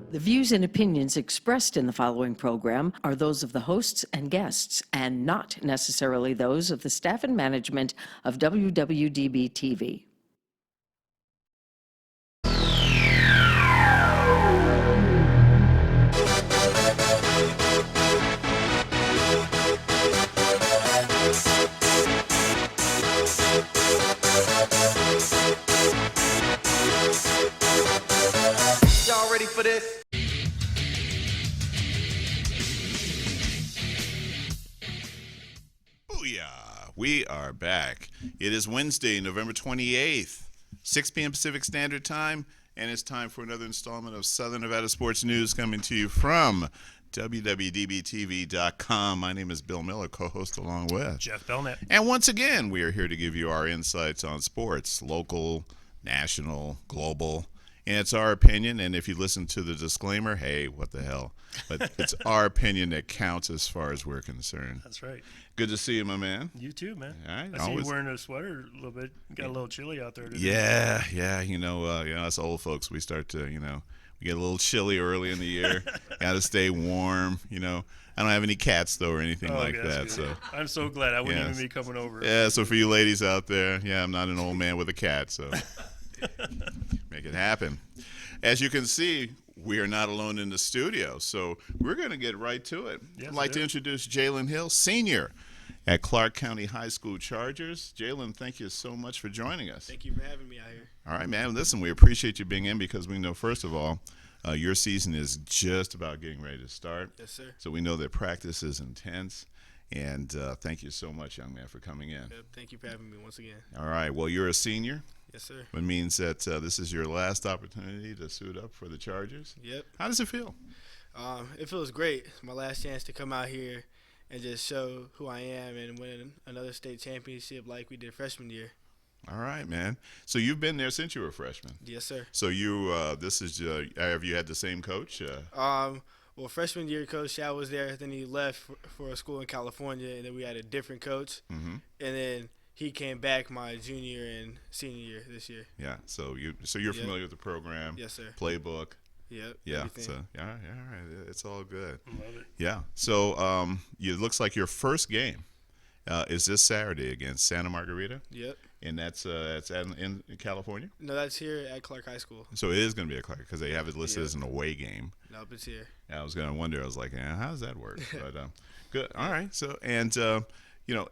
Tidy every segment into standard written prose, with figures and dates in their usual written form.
The views and opinions expressed in the following program are those of the hosts and guests, and not necessarily those of the staff and management of WWDB TV. Y'all ready for this? Booyah! We are back. It is Wednesday, November 28th, 6 p.m. Pacific Standard Time, and it's time for another installment of Southern Nevada Sports News coming to you from WWDBTV.com. My name is Bill Miller, co-host along with Jeff Belknap. And once again, we are here to give you our insights on sports, local, national, global. And it's our opinion, and if you listen to the disclaimer, hey, what the hell? But it's our opinion that counts as far as we're concerned. That's right. Good to see you, my man. You too, man. All right. I see you wearing a sweater a little bit. Got a little chilly out there today. Yeah. You know, us old folks, we start to, we get a little chilly early in the year. Got to stay warm, I don't have any cats, though, or anything like that. Good. So I'm so glad I wouldn't even be coming over. Yeah, so for you ladies out there, I'm not an old man with a cat, so make it happen. As you can see, we are not alone in the studio, so we're going to get right to it. Yes, I'd like to introduce Jalen Hill, senior at Clark County High School Chargers. Jalen, thank you so much for joining us. Thank you for having me out here. All right, man. Listen, we appreciate you being in because we know, first of all, your season is just about getting ready to start. Yes, sir. So we know that practice is intense. And thank you so much, young man, for coming in. Yep, thank you for having me once again. All right. Well, you're a senior. Yes, sir. It means that this is your last opportunity to suit up for the Chargers. Yep. How does it feel? It feels great. It's my last chance to come out here and just show who I am and win another state championship like we did freshman year. All right, man. So you've been there since you were a freshman. Yes, sir. So you, have you had the same coach? Well, freshman year, Coach Shaw was there. Then he left for a school in California, and then we had a different coach. Mm-hmm. And then he came back my junior and senior year this year. Yeah. So you're familiar with the program. Yes, sir. Playbook. Yep. Yeah. Everything. So all right. It's all good. Love it. Yeah. So it looks like your first game is this Saturday against Santa Margarita. Yep. And that's in California? No, that's here at Clark High School. So it is going to be a Clark because they have it listed as an away game. Nope, it's here. I was going to wonder. I was like, how does that work? But good. All right. So and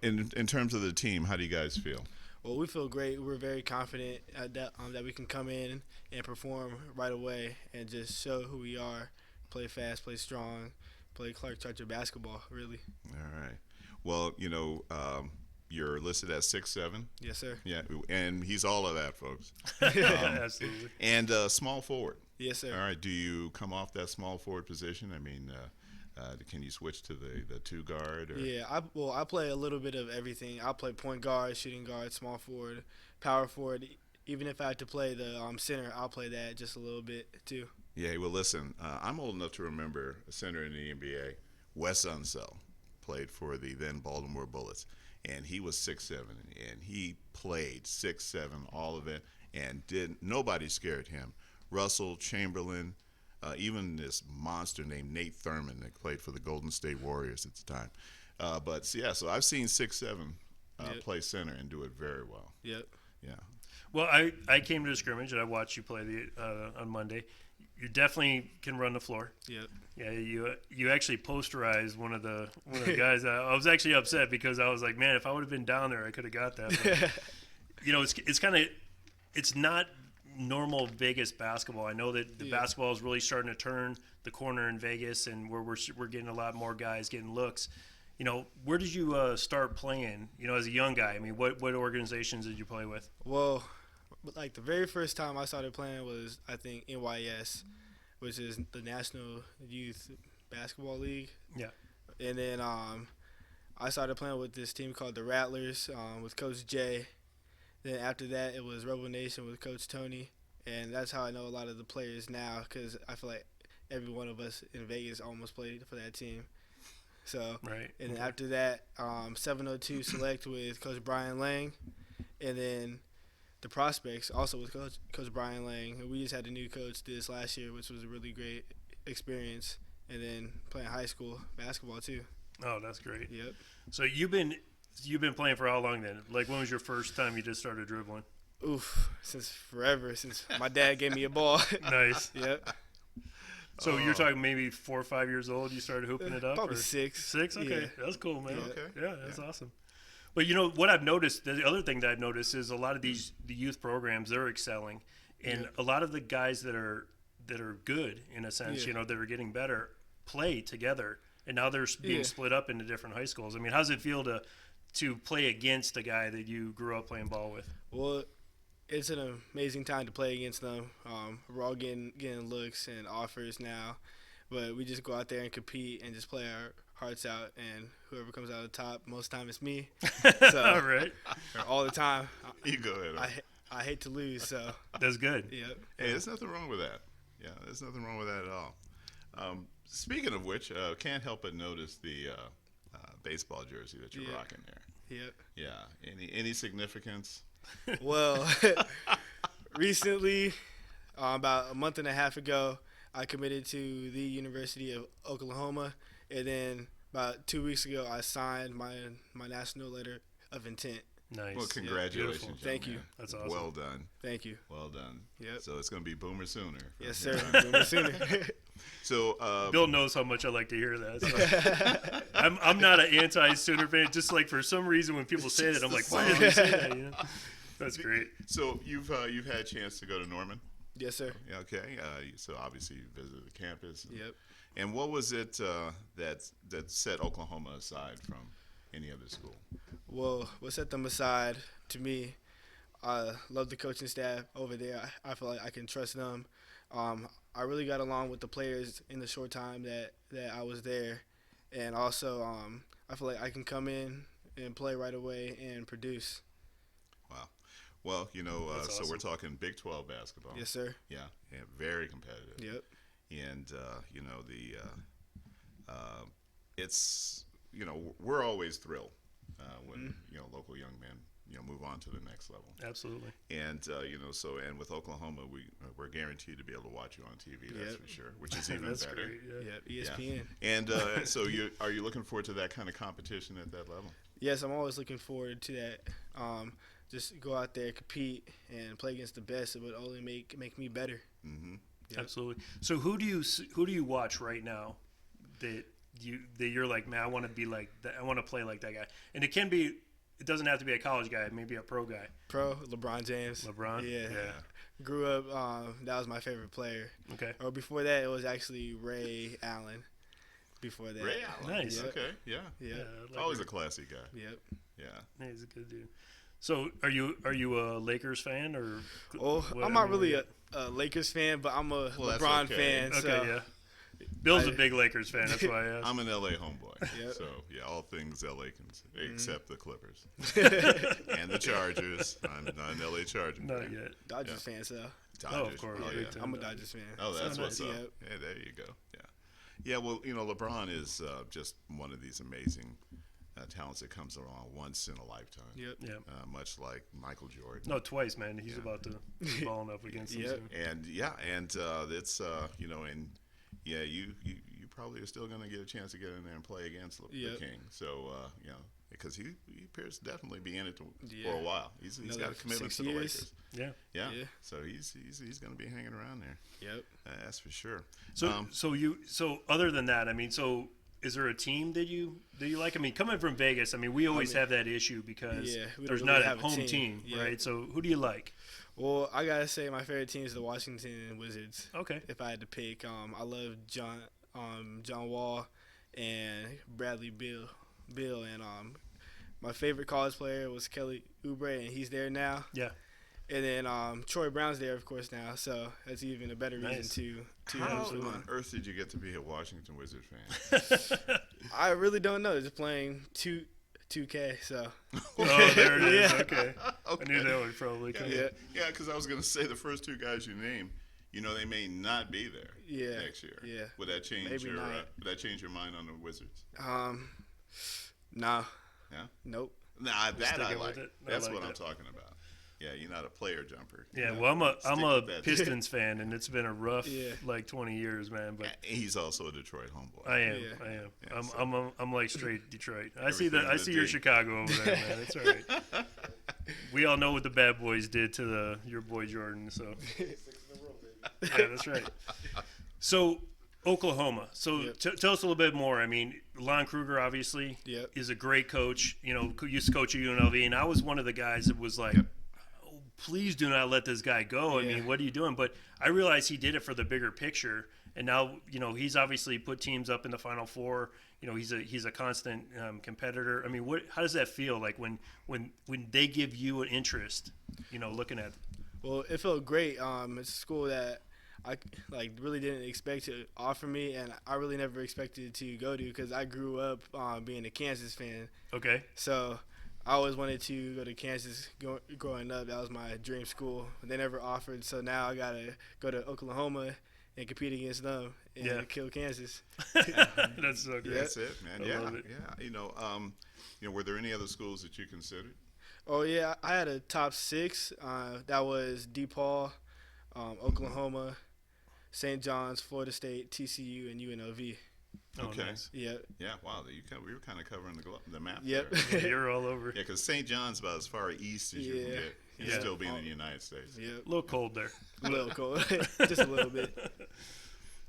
in terms of the team, how do you guys feel? Well, we feel great. We're very confident that we can come in and perform right away and just show who we are, play fast, play strong, play Clark Charger basketball, really. All right. Well, you're listed at 6'7". Yes, sir. Yeah, and he's all of that, folks. Absolutely. And small forward. Yes, sir. All right. Do you come off that small forward position? I mean, can you switch to the two guard? Or? Yeah, I play a little bit of everything. I play point guard, shooting guard, small forward, power forward. Even if I had to play the center, I'll play that just a little bit too. Yeah, well, listen, I'm old enough to remember a center in the NBA, Wes Unseld, played for the then Baltimore Bullets, and he was 6'7", and he played 6'7", all of it, and nobody scared him. Russell, Chamberlain, even this monster named Nate Thurman that played for the Golden State Warriors at the time. So I've seen 6'7" play center and do it very well. Yep. Yeah. Well, I came to the scrimmage and I watched you play on Monday. You definitely can run the floor. Yep. Yeah, you actually posterized one of the guys. I was actually upset because I was like, man, if I would have been down there, I could have got that. But, it's not normal Vegas basketball. I know that the basketball is really starting to turn the corner in Vegas, and we're getting a lot more guys getting looks. Where did you start playing? As a young guy. I mean, what organizations did you play with? Well, like the very first time I started playing was, I think, NYS, which is the National Youth Basketball League. Yeah. And then I started playing with this team called the Rattlers with Coach Jay. Then after that, it was Rebel Nation with Coach Tony. And that's how I know a lot of the players now, because I feel like every one of us in Vegas almost played for that team. So, right. And then after that, 702 Select with Coach Brian Lang. And then the Prospects also with Coach Brian Lang. And we just had a new coach this last year, which was really great. experience, and then playing high school basketball too. Oh, that's great. Yep. So you've been playing for how long then? Like, when was your first time you just started dribbling? Oof, since forever, since my dad gave me a ball. Nice. Yep. So you're talking maybe 4 or 5 years old you started hooping it up? Probably or? 6. 6? Okay. Yeah. That's cool, man. Okay. Yeah, that's awesome. But what I've noticed, the other thing that I've noticed is a lot of the youth programs, they're excelling. And a lot of the guys that are good, in a sense, Yeah. that are getting better, play together. And now they're being split up into different high schools. I mean, how does it feel to play against a guy that you grew up playing ball with? Well, it's an amazing time to play against them. We're all getting looks and offers now, but we just go out there and compete and just play our hearts out. And whoever comes out on top, most time it's me. So All right. all the time. You go ahead. I hate to lose, so That's good. yep. Hey, there's nothing wrong with that. Yeah, there's nothing wrong with that at all. Speaking of which, can't help but notice the baseball jersey that you're rocking there. Yep. Yeah. Any significance? Well, recently, about a month and a half ago, I committed to the University of Oklahoma, and then about 2 weeks ago, I signed my national letter of intent. Nice. Well, congratulations. Beautiful. Thank you. young man. That's awesome. Well done. Thank you. Well done. Yep. So it's going to be Boomer sooner. Yes, sir. Boomer sooner. So Bill knows how much I like to hear that. So. I'm not an anti-Sooner fan. Just like for some reason when people say that, I'm like, why did they say that? That's great. So you've had a chance to go to Norman. Yes, sir. Yeah, okay. So obviously you visited the campus. Yep. And what was it that set Oklahoma aside from any other school? Well, what set them aside to me, I love the coaching staff over there. I feel like I can trust them. I really got along with the players in the short time that I was there. And also, I feel like I can come in and play right away and produce. Wow. Well, That's so awesome. we're talking Big 12 basketball. Yes, sir. Yeah, very competitive. Yep. And it's we're always thrilled when local young men move on to the next level. Absolutely. And and with Oklahoma, we're guaranteed to be able to watch you on TV. That's Yep. for sure, which is even That's better. great. Yeah. Yep. Yeah. ESPN. And so are you looking forward to that kind of competition at that level? Yes, I'm always looking forward to that. Just go out there, compete, and play against the best. It would only make me better. Mm-hmm. Yep. Absolutely. So who do you watch right now that you're like, man, I want to be like that. I want to play like that guy. And it doesn't have to be a college guy. Maybe a pro guy. Pro, LeBron James. LeBron. Yeah. Yeah. Grew up. That was my favorite player. Okay. Or before that, it was actually Ray Allen. Before that. Ray Allen. Nice. Yep. Okay. Yeah. Yeah. I like Always Ray. a classy guy. Yep. Yeah. Yeah, he's a good dude. So are you a Lakers fan or? Well, what- I'm I not mean, really a Lakers fan, but I'm a Well, that's LeBron okay. fan. Okay, So yeah. Bill's a I- big Lakers fan. That's why I asked. I'm an LA homeboy. Yep. So yeah, all things LA except the Clippers Mm-hmm. and the Chargers. I'm not an LA Charger. Not fan. yet. Dodgers fan. So Dodgers. Oh, of course. Oh, Big yeah. time I'm a Dodgers. Dodgers fan. Oh, that's So what's nice. up. Yep. Yeah, there you go. Yeah. Yeah, well, LeBron is just one of these amazing talents that comes along once in a lifetime. Yep. Yeah. Much like Michael Jordan. No, twice, man. He's about to be balling up against him Yep. soon. It's you probably are still going to get a chance to get in there and play against the Yep. King. So because he appears to definitely be in it for Yeah. a while. He's got Another a commitment 6 to the years. Lakers. Yeah. Yeah. Yeah. So he's going to be hanging around there. Yep. That's for sure. So so other than that, I mean, so is there a team that you like? I mean, coming from Vegas, I mean, we always have that issue because Yeah, we don't there's really not a have a home team. team, Yeah. right? So who do you like? Well, I gotta say my favorite team is the Washington Wizards. Okay. If I had to pick, I love John Wall and Bradley Beal, and my favorite college player was Kelly Oubre, and he's there now. Yeah. And then Troy Brown's there, of course, now, so that's even a better reason Nice. to How root for on them. earth did you get to be a Washington Wizards fan? I really don't know. Just playing 2K, so Oh, there it is. Yeah. Okay. I Okay. knew that would probably come. Yeah. Yeah, because I was going to say the first two guys you named, they may not be there Yeah, next year. yeah. Would that change Maybe your not. Would that change your mind on the Wizards? no, Yeah. nope. Nah, that I sticking like. with it? I That's like what I'm that. talking about. Yeah, you're not a player jumper. Yeah, You well, I'm a with that. Pistons fan, and it's been a rough Yeah. like 20 years, man. But He's also a Detroit homeboy. I am. Yeah, I'm like straight Detroit. I Everything I in see the your D. Chicago over there, man. It's all right. We all know what the bad boys did to your boy Jordan. So yeah, that's right. So Oklahoma. So Yep. tell us a little bit more. I mean, Lon Kruger obviously Yep. is a great coach. You know, used to coach at UNLV, and I was one of the guys that was like, oh, please do not let this guy go. I Yeah. mean, what are you doing? But I realized he did it for the bigger picture. And now, you know, he's obviously put teams up in the Final Four. You know, he's a constant competitor. I mean, how does that feel like when they give you an interest? You know, looking at. Well, it felt great. It's a school that I really didn't expect to offer me, and I really never expected to go to because I grew up being a Kansas fan. Okay. So I always wanted to go to Kansas growing up. That was my dream school. They never offered, so now I gotta go to Oklahoma and compete against them and kill Kansas. That's so great. That's it, man. I love it. Yeah. You know, were there any other schools that you considered? Oh yeah, I had a top 6. That was DePaul, Oklahoma, St. John's, Florida State, TCU, and UNLV. Oh, Okay. nice. Yep. Yeah. Wow. We were kind of covering the map. Yep. There. Yeah, you're all over. Yeah, because St. John's about as far east as you can Yeah. get. He's Yeah. still being in the United States. Yep. A little cold there. A little cold, just a little bit.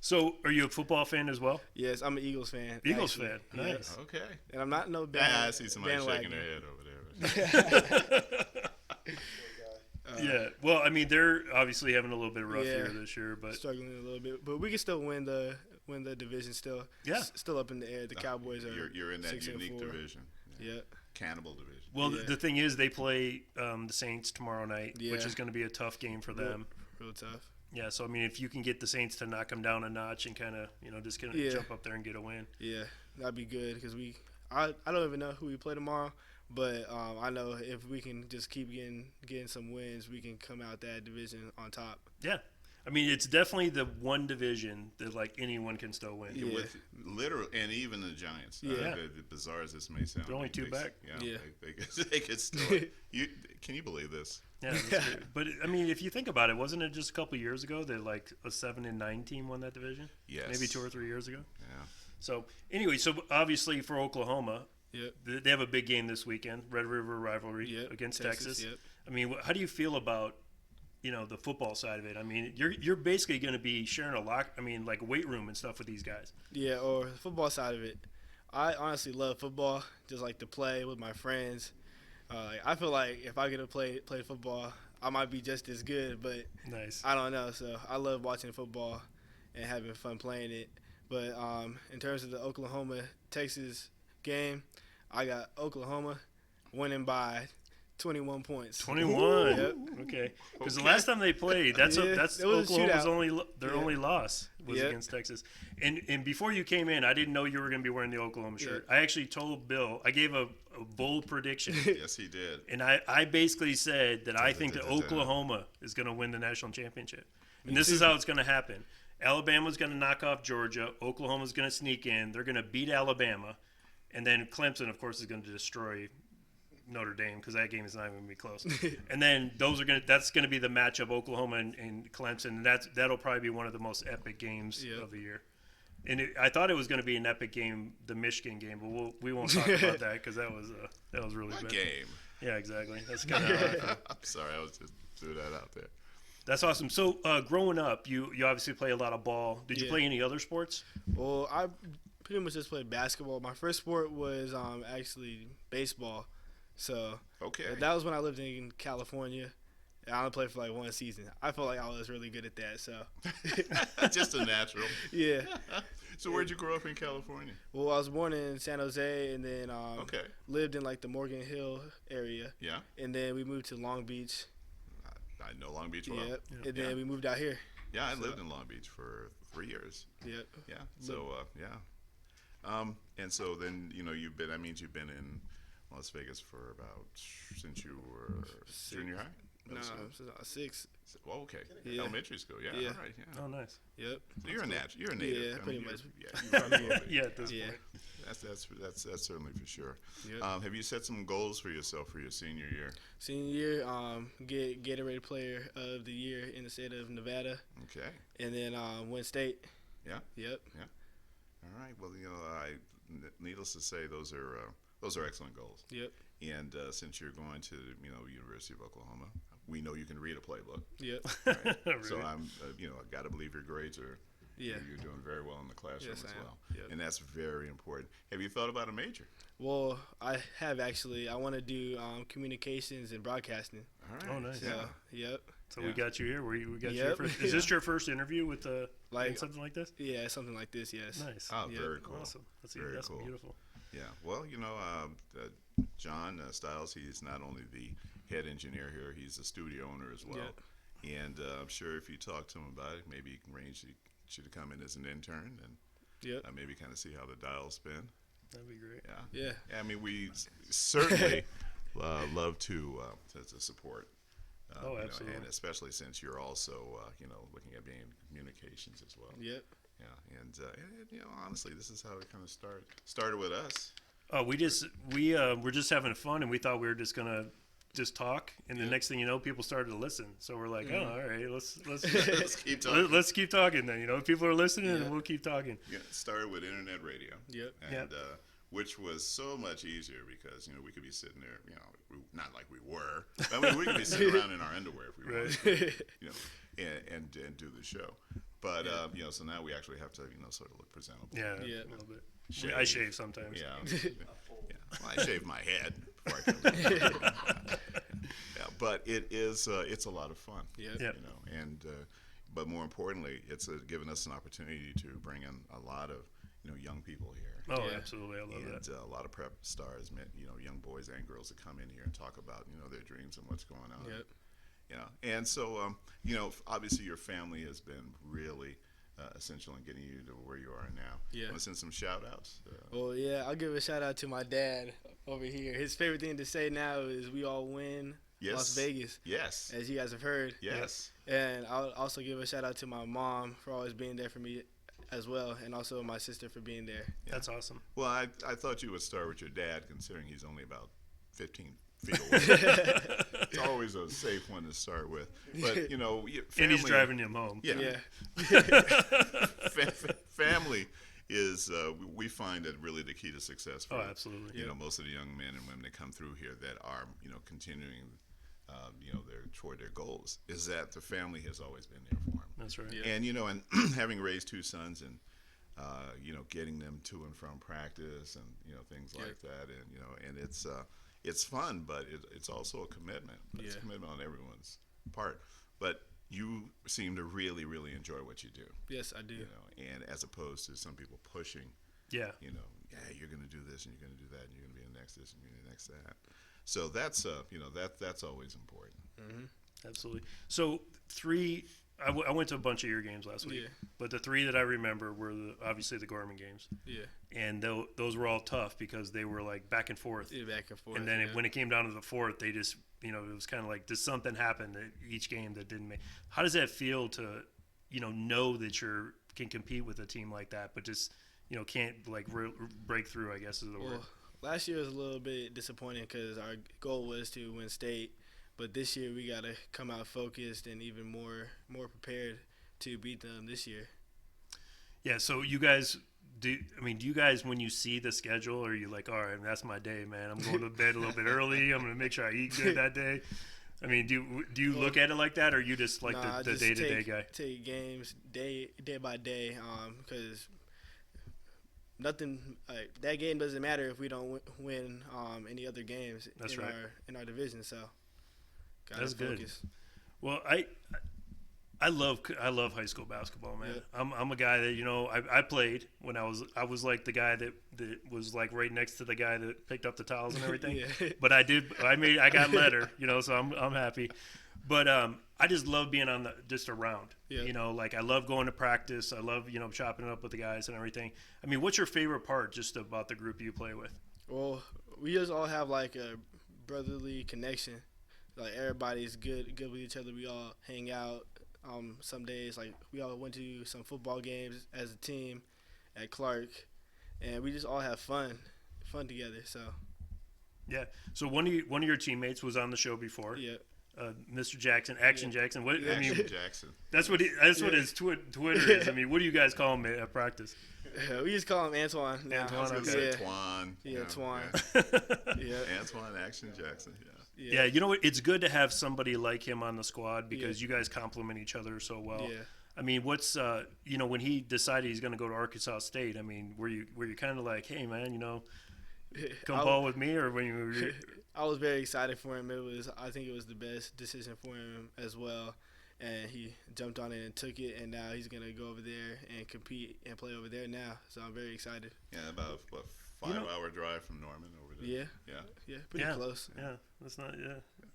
So, are you a football fan as well? Yes, I'm an Eagles fan. Eagles actually. fan. Yeah. Nice. Okay. And I'm not no I see somebody shaking bandwagon. their head over there. Yeah. Well, I mean, they're obviously having a little bit of a rough Yeah. year this year, but Struggling a little bit, but we can still win the division. Still, Yeah. still up in the air. The Cowboys are. You're in that 6-4. unique division. Yep. Cannibal division. well, Yeah. the thing is, they play the Saints tomorrow night, which Yeah. is going to be a tough game for them. Real tough. Yeah. So, I mean, if you can get the Saints to knock them down a notch and kind of, just kind of Yeah. jump up there and get a win. Yeah, that'd be good because I don't even know who we play tomorrow, but I know if we can just keep getting some wins, we can come out that division on top. Yeah. I mean, it's definitely the one division that like anyone can still win. Yeah. With literal and even the Giants. Yeah. The bizarre as this may sound, They're only 2 back. Yeah. They could still. Can you believe this? Yeah, that's great. But I mean, if you think about it, wasn't it just a couple years ago that like a 7-9 team won that division? Yes. Maybe 2 or 3 years ago. Yeah. So anyway, so obviously for Oklahoma, Yep. they have a big game this weekend, Red River rivalry Yep. against Texas. Yep. I mean, how do you feel about the football side of it? I mean, you're basically going to be sharing like a weight room and stuff with these guys. Yeah, or the football side of it. I honestly love football, just like to play with my friends. I feel like if I get to play football, I might be just as good, but Nice. I don't know. So I love watching football and having fun playing it. But in terms of the Oklahoma-Texas game, I got Oklahoma winning by 21 points. 21. Yep. Okay. Because the Okay. last time they played, that's Yeah, it was a Oklahoma's shootout. their Yeah. only loss was Yep. against Texas. And before you came in, I didn't know you were going to be wearing the Oklahoma shirt. Yeah. I actually told Bill, I gave a bold prediction. Yes, he did. And I basically said that I think that Oklahoma is going to win the national championship. And this is how it's going to happen. Alabama's going to knock off Georgia. Oklahoma's going to sneak in. They're going to beat Alabama. And then Clemson, of course, is going to destroy Notre Dame because that game is not even going to be close. And then that's going to be the matchup, Oklahoma and Clemson. And that'll probably be one of the most epic games Yep. of the year. And I thought it was going to be an epic game, the Michigan game, but we won't talk about that because that was really What bad. game? Yeah, exactly. That's kind of I'm sorry, I was just threw that out there. That's awesome. So growing up, you obviously play a lot of ball. Did you Yeah. play any other sports? Well, I pretty much just played basketball. My first sport was actually baseball. So Okay. that was when I lived in California. And I only played for like one season. I felt like I was really good at that. So Just a natural. yeah. So where'd you grow up in California? Well, I was born in San Jose and then Okay. lived in like the Morgan Hill area. Yeah. And then we moved to Long Beach. I know Long Beach well. Yep. Yeah. And then we moved out here. Yeah, I lived in Long Beach for 3 years. Yep. Yeah. So and so then that means you've been in Las Vegas for about since you were junior high. No, Middle school? since I was 6. Oh, okay. Yeah. Elementary school. Yeah. Yeah. All right. Yeah. Oh, nice. Yep. So you're a native. You're a native. Yeah, I mean, pretty you're- much. Yeah. You're from the area. Yeah, at this Yeah. point. That's certainly for sure. Yep. Have you set some goals for yourself for your senior year? Senior year, get Gatorade Player of the Year in the state of Nevada, Okay. and then win state. Yeah. Yep. All right. Well, needless to say, those are excellent goals. Yep. And since you're going to University of Oklahoma, we know you can read a playbook. Yep. Right? Really? So I'm I got to believe your grades are. Yeah. You're doing very well in the classroom Yes, as I am. well, Yep. and that's very important. Have you thought about a major? Well, I have actually. I want to do communications and broadcasting. All right. Oh, nice. So, yep. So Yeah. we got you here. We got you here Yep. first. Is this your first interview with Like- something like this? Yeah, something like this. Yes. Nice. Oh, Yep. very cool. Awesome. Very That's cool. beautiful. Yeah. Well, John Stiles, he's not only the head engineer here, he's the studio owner as well. And I'm sure if you talk to him about it, maybe he can arrange you to come in as an intern and Yep. maybe kind of see how the dials spin. That'd be great. Yeah. Yeah. I mean, we certainly love to support. Oh, absolutely. And especially since you're also, looking at being in communications as well. Yep. Yeah. And honestly, this is how it kind of started with us. Oh, we're just having fun, and we thought we were just gonna just talk, and the next thing you know, people started to listen. So we're like, oh, all right, let's Let's keep talking. let's keep talking then. People are listening, and we'll keep talking. Yeah, it started with internet radio. Yep. And which was so much easier because we could be sitting there, not like we were. I mean, we could be sitting around in our underwear if we wanted to, and do the show. But so now we actually have to sort of look presentable. Yeah, Yeah. a little bit. Shave. I shave sometimes. Yeah. Well, I shave my head before I come. Yeah, but it's a lot of fun. Yep. Yep. And but more importantly, it's given us an opportunity to bring in a lot of young people here. Oh, Yeah. absolutely. I love And that. a lot of prep stars, young boys and girls that come in here and talk about their dreams and what's going on. Yep. Yeah, and so obviously your family has been really essential in getting you to where you are now. Yeah. Want to send some shout outs? Well, yeah, I'll give a shout out to my dad over here. His favorite thing to say now is "We all win, Las Vegas," Yes. as you guys have heard. Yes. And I'll also give a shout out to my mom for always being there for me as well, and also my sister for being there. That's awesome. Well, I thought you would start with your dad, considering he's only about 15 feet away. It's always a safe one to start with. But family, And he's driving him home. Yeah. Yeah. Family is we find that really the key to success for Oh, absolutely. most of the young men and women that come through here that are continuing toward their goals is that the family has always been there for them. That's right. Yeah. And and having raised two sons and getting them to and from practice and things like that, and it's fun, but it's also a commitment. It's a commitment on everyone's part. But you seem to really, really enjoy what you do. Yes, I do. And as opposed to some people pushing, Yeah. you're going to do this and you're going to do that and you're going to be the next this and you're going to be the next that. So that's that's always important. Absolutely. So I went to a bunch of your games last week, Yeah. but the three that I remember were obviously the Gorman games, Yeah. and those were all tough because they were like back and forth. Yeah, back and forth. And then yeah. when it came down to the fourth, they just, it was kind of like, does something happen at each game that didn't make? How does that feel to, know that you can compete with a team like that, but just, can't like break through, I guess is the word. Well, last year was a little bit disappointing because our goal was to win state, but this year we got to come out focused and even more prepared to beat them this year. Yeah. So you guys, do you guys, when you see the schedule, are you like, all right, that's my day, man, I'm going to bed a little bit early, I'm going to make sure I eat good that day? I mean, do you look at it like that, or are you just like Nah, the just day-to-day guy? Take games day by day, because nothing like that game doesn't matter if we don't win any other games That's right. in our division. So gotta That's good. focus. Well, I love high school basketball, man. Yeah. I'm a guy that I played when I was like the guy that was like right next to the guy that picked up the towels and everything. Yeah. But I got letter, so I'm happy. But I just love being just around. Yeah. Like I love going to practice. I love chopping it up with the guys and everything. I mean, what's your favorite part just about the group you play with? Well, we just all have like a brotherly connection. Like everybody's good with each other. We all hang out. Some days like we all went to some football games as a team at Clark, and we just all have fun together. So Yeah. So one of your teammates was on the show before. yeah. Mr. Jackson, Action Jackson. What I mean, Action Jackson. that's what his Twitter is. I mean, what do you guys call him at practice? We just call him Antoine now. Antoine, I was gonna okay. say Yeah. Twan. Yeah, Twan. Yeah. Yeah. Antoine Action Jackson. Yeah. Yeah, you know what? It's good to have somebody like him on the squad because you guys complement each other so well. Yeah. I mean, what's when he decided he's going to go to Arkansas State? I mean, were you kind of like, hey man, come ball with me, or when you were? I was very excited for him. I think it was the best decision for him as well, and he jumped on it and took it, and now he's gonna go over there and compete and play over there now. So I'm very excited. Yeah, about what 5-hour drive from Norman over there. Yeah. Yeah. Pretty close. Yeah, that's not. Yeah,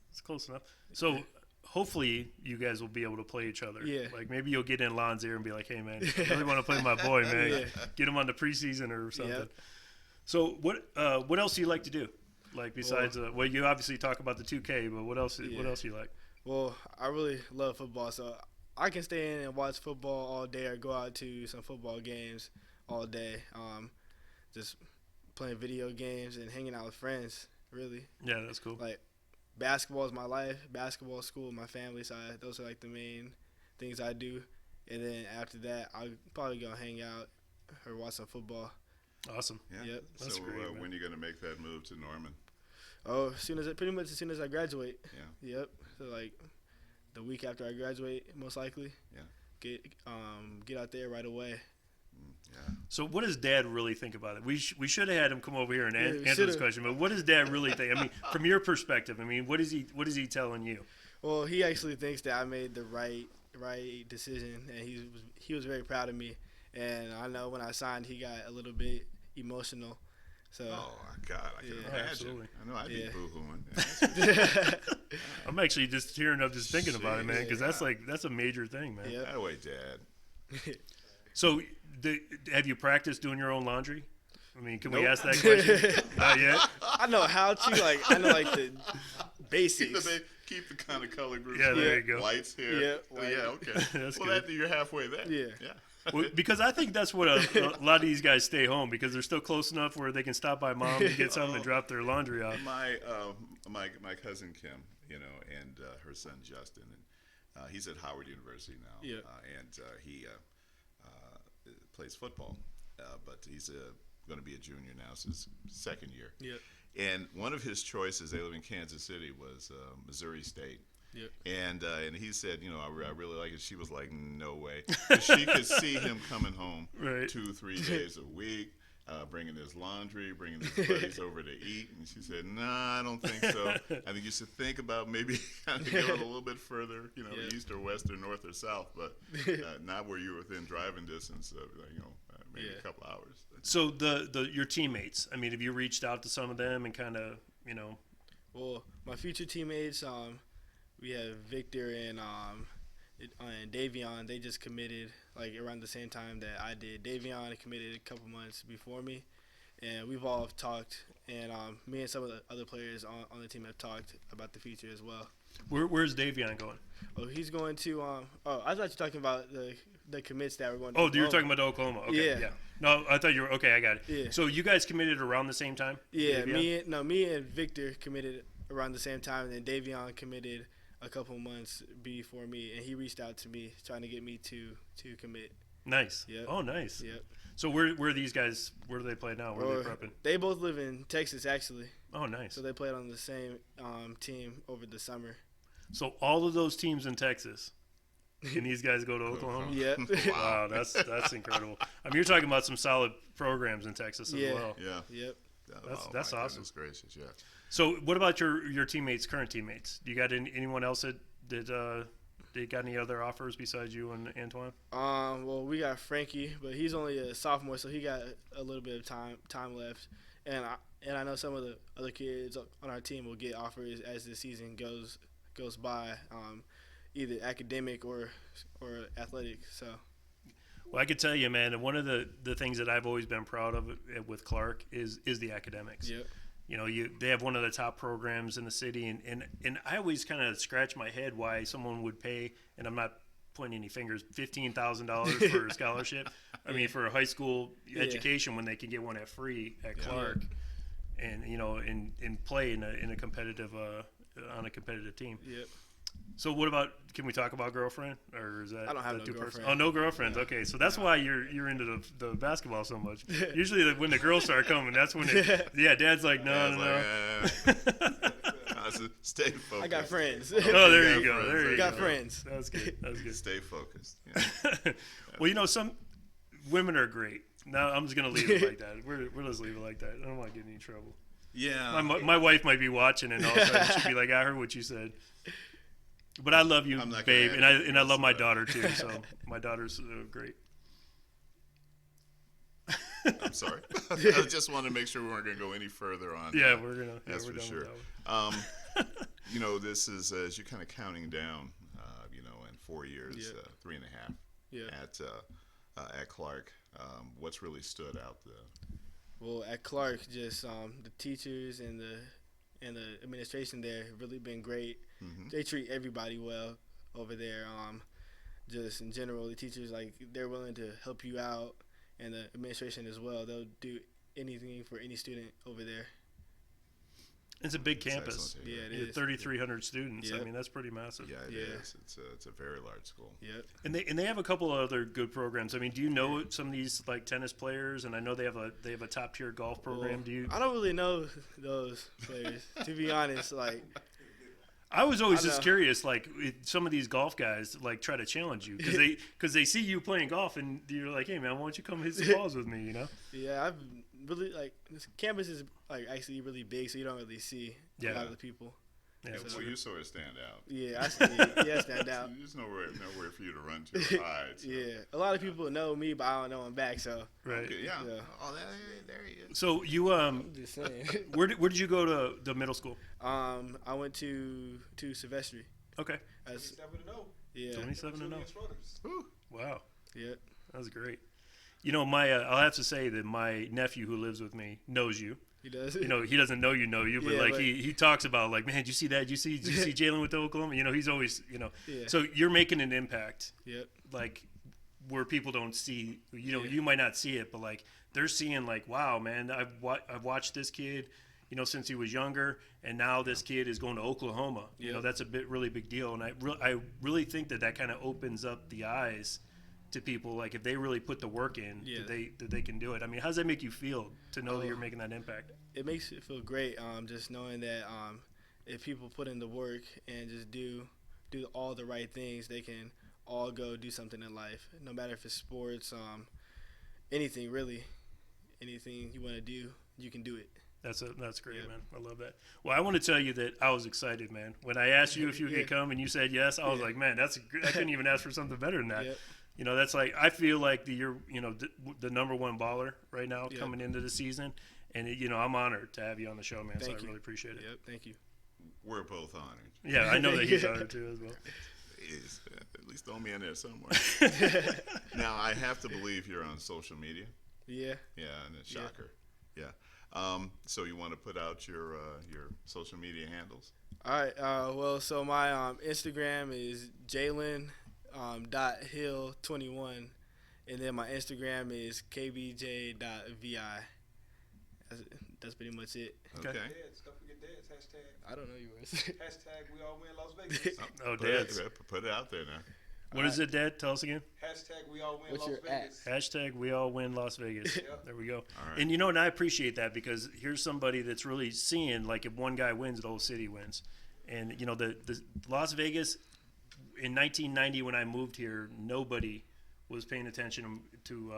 it's close enough. So. Hopefully, you guys will be able to play each other. Yeah. Like maybe you'll get in Lon's ear and be like, "Hey, man, I really want to play my boy, man. Yeah. Get him on the preseason or something." Yep. So what else do you like to do? Like besides, you obviously talk about the 2K, but what else? What else do you like? Well, I really love football, so I can stay in and watch football all day or go out to some football games all day. Just playing video games and hanging out with friends, really. Yeah, that's cool. Like, basketball is my life. Basketball, school, my family. So those are like the main things I do. And then after that, I'll probably go hang out or watch some football. Awesome. Yeah. Yep. That's So great, man. when are you going to make that move to Norman? Oh, pretty much as soon as I graduate. Yeah. Yep. So like the week after I graduate, most likely. Yeah. Get out there right away. Yeah. So what does Dad really think about it? We should have had him come over here and we answer this should've. question. But what does Dad really think? I mean, from your perspective, I mean, what is he telling you? Well, he actually thinks that I made the right decision, and he was very proud of me. And I know when I signed, he got a little bit emotional. So. Oh God, I can Yeah. imagine. Absolutely. I know I'd be Yeah. boo-hooing. I'm actually just tearing up just thinking about it, man, because Shit. that's a major thing, man. Yep. That way, Dad. So, have you practiced doing your own laundry? I mean, can we ask that question? Not yet. I know how to I know the basics. Keep the kind of color groups. Yeah, there you go. Whites here. Yeah, Oh, yeah. Okay. That's well, good. you're halfway there. Yeah. Yeah. Well, because I think that's what a lot of these guys stay home because they're still close enough where they can stop by mom to get something and drop their laundry off. My cousin Kim, and her son Justin, and he's at Howard University now. Yeah. And he plays football, but he's going to be a junior now. It's his second year. Yep. And one of his choices, they live in Kansas City, was Missouri State. Yep. And he said, I really like it. She was like, no way. 'Cause she could see him coming home Right. 2-3 days a week, bringing his laundry, bringing his buddies over to eat. And she said, nah, I don't think so. I think you should think about maybe kind of going a little bit further, Yeah. east or west or north or south, but not where you're within driving distance of, maybe Yeah. a couple hours. So your teammates, I mean, have you reached out to some of them and kind of, Well, my future teammates, we have Victor and Davion. They just committed like around the same time that I did. Davion committed a couple months before me, and we've all talked. And me and some of the other players on the team have talked about the future as well. where's Davion going? Oh, he's going to. I thought you were talking about the commits that were going. Oh, to you were Oklahoma. talking about Oklahoma. Okay, Yeah. No, I thought you were okay. I got it. Yeah. So you guys committed around the same time? Yeah, Davion? me and Victor committed around the same time, and then Davion committed a couple months before me, and he reached out to me trying to get me to commit. Nice. Yep. Oh, nice. Yep. So where are these guys? Where do they play now? Where are they prepping? They both live in Texas, actually, Oh, nice. so they played on the same team over the summer. So all of those teams in Texas, can these guys go to Oklahoma? Yep. Wow, that's incredible. I mean, you're talking about some solid programs in Texas as Yeah. well. Yeah. Yep. That's my awesome. goodness gracious, yeah. So what about your teammates, current teammates? Do you got anyone else that got any other offers besides you and Antoine? Well, we got Frankie, but he's only a sophomore, so he got a little bit of time left. And I know some of the other kids on our team will get offers as the season goes by, either academic or athletic. So. Well, I could tell you, man, and one of the things that I've always been proud of with Clark is the academics. Yep. they have one of the top programs in the city, and I always kind of scratch my head why someone would pay, and I'm not pointing any fingers, $15,000 for a scholarship. I mean, for a high school education when they can get one at free at Clark, and and play in a competitive on a competitive team. Yep. So what about? Can we talk about girlfriend, or is that? I don't have that no too personal? girlfriend. Oh, no girlfriends. Okay, so that's why you're into the basketball so much. Usually, when the girls start coming, that's when Dad's like, no. Stay focused. I got friends. Oh, there you go. There you got go. friends. That's good. That's good. Stay focused. Yeah. Well, some women are great. Now I'm just gonna leave it like that. We'll just leave it like that. I don't want to get in any trouble. Yeah. My wife might be watching, and all of a sudden she'd be like, "I heard what you said." But I love you, I'm not gonna babe, add and anything I else love to my that. daughter too. So my daughter's great. I'm sorry. I just wanted to make sure we weren't going to go any further on. Yeah, we're gonna. That's we're for done sure. with that one. This is as you're kind of counting down. In 4 years, Yeah. 3.5. Yeah. At Clark, what's really stood out there? Well, at Clark, just the teachers and the administration there have really been great. Mm-hmm. They treat everybody well over there. Just in general, the teachers they're willing to help you out, and the administration as well. They'll do anything for any student over there. It's a big It's campus. excellent to hear. Yeah, it is. 3,300 students. I Yep. mean, that's pretty massive. Yeah, it Yeah. is. It's a very large school. Yep. And they have a couple of other good programs. I mean, do you know some of these like tennis players? And I know they have a top tier golf program. Well, Do you? I don't really know those players, to be honest. I was always I just know. curious, some of these golf guys try to challenge you because they see you playing golf and you're like, hey man, why don't you come hit some balls with me? Yeah, I've really this campus is actually really big, so you don't really see a lot of the people. Yeah, So- Well, you sort of stand out. Yeah, I stand out. There's nowhere for you to run to or hide. So. Yeah, a lot of people know me, but I don't know them back. So right. Okay, yeah. Yeah. Oh, there he is. So you I'm just saying. where did you go to the middle school? I went to Silvestri. Okay, As, 27-0. yeah, 27-0. Whew. Wow, yeah. that was great. My I'll have to say that my nephew who lives with me knows you. He does. He doesn't know you, but Yeah, but- he talks about man, did you see that? Did you see Jalen with the Oklahoma? He's always Yeah. So you're making an impact, Yep. where people don't see. You might not see it, but they're seeing wow, man, I've watched this kid, since he was younger, and now this kid is going to Oklahoma. Yeah. That's a really big deal, and I really think that kind of opens up the eyes to people, if they really put the work in, Yeah. that they can do it. I mean, how does that make you feel to know that Oh. you're making that impact? It makes it feel great. Just knowing that if people put in the work and just do all the right things, they can all go do something in life. No matter if it's sports, anything really, anything you want to do, you can do it. That's great, Yep. man. I love that. Well, I want to tell you that I was excited, man. When I asked you if you could come and you said yes, I was like, man, I couldn't even ask for something better than that. Yep. That's I feel like you're the number one baller right now Yep. coming into the season, and I'm honored to have you on the show, man. Thank so I you. really appreciate it. Yep. Thank you. We're both honored. Yeah, I know that he's honored too as well. Is at least throw me in there somewhere. Now I have to believe you're on social media. Yeah. Yeah, and a shocker. Yeah. So you want to put out your social media handles? All right. Well, so my Instagram is Jalen .hill21, and then my Instagram is kbj.vi. That's pretty much it. Okay. Okay. Dads, don't forget dads. Hashtag, I don't know yours. hashtag we all win Las Vegas. Oh, Put it, dads. put it out there now. What is it, Dad? Tell us again. Hashtag we all win What's Las your Vegas. Hashtag we all win Las Vegas. Yep. There we go. All right. And and I appreciate that because here's somebody that's really seeing if one guy wins, the whole city wins. And the Las Vegas in 1990 when I moved here, nobody was paying attention to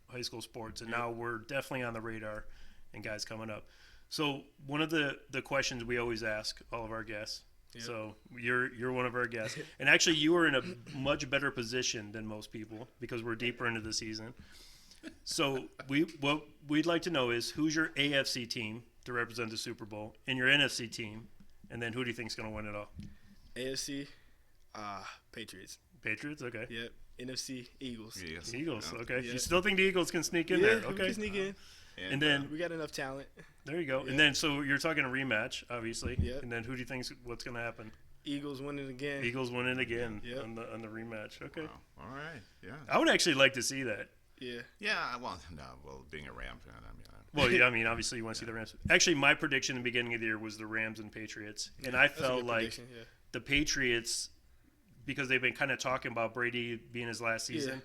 high school sports, and now we're definitely on the radar, and guys coming up. So one of the questions we always ask all of our guests. So you're one of our guests, and actually you are in a much better position than most people because we're deeper into the season. So what we'd like to know is who's your AFC team to represent the Super Bowl, and your NFC team, and then who do you think's going to win it all? AFC, Patriots. Patriots, okay. Yep. NFC, Eagles. Yes. Eagles, Yeah. okay. Yeah. You still think the Eagles can sneak in Yeah, there? we Okay. can sneak in. And then We got enough talent. There you go. Yeah. And then, so you're talking a rematch, obviously. Yep. And then who do you think's what's going to happen? Eagles winning again. Eagles winning again Yep. on the rematch. Okay. Wow. All right. Yeah. I would actually like to see that. Yeah. Yeah. Well, no. Well, being a Ram fan, I mean. Well, yeah, I mean, obviously you want to see the Rams. Actually, my prediction in the beginning of the year was the Rams and Patriots, and I That's a felt good like prediction, yeah. the Patriots, because they've been kind of talking about Brady being his last season. Yeah.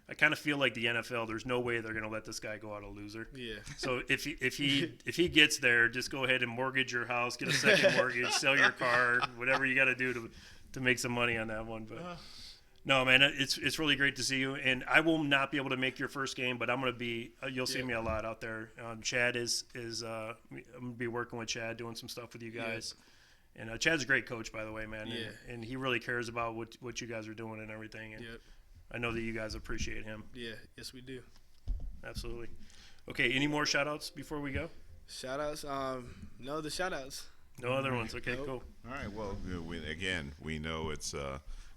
I kind of feel like the NFL. There's no way they're going to let this guy go out a loser. Yeah. So if he gets there, just go ahead and mortgage your house, get a second mortgage, sell your car, whatever you got to do to make some money on that one. But no, man, it's really great to see you. And I will not be able to make your first game, but I'm going to be. You'll see me a lot out there. Chad is I'm going to be working with Chad, doing some stuff with you guys. And Chad's a great coach, by the way, man. Yeah. And he really cares about what you guys are doing and everything. And Yep. I know that you guys appreciate him. Yeah. Yes, we do. Absolutely. Okay, any more shout-outs before we go? Shout outs. No, the shout outs. No other ones. Okay, Nope. cool. All right. Well, we know it's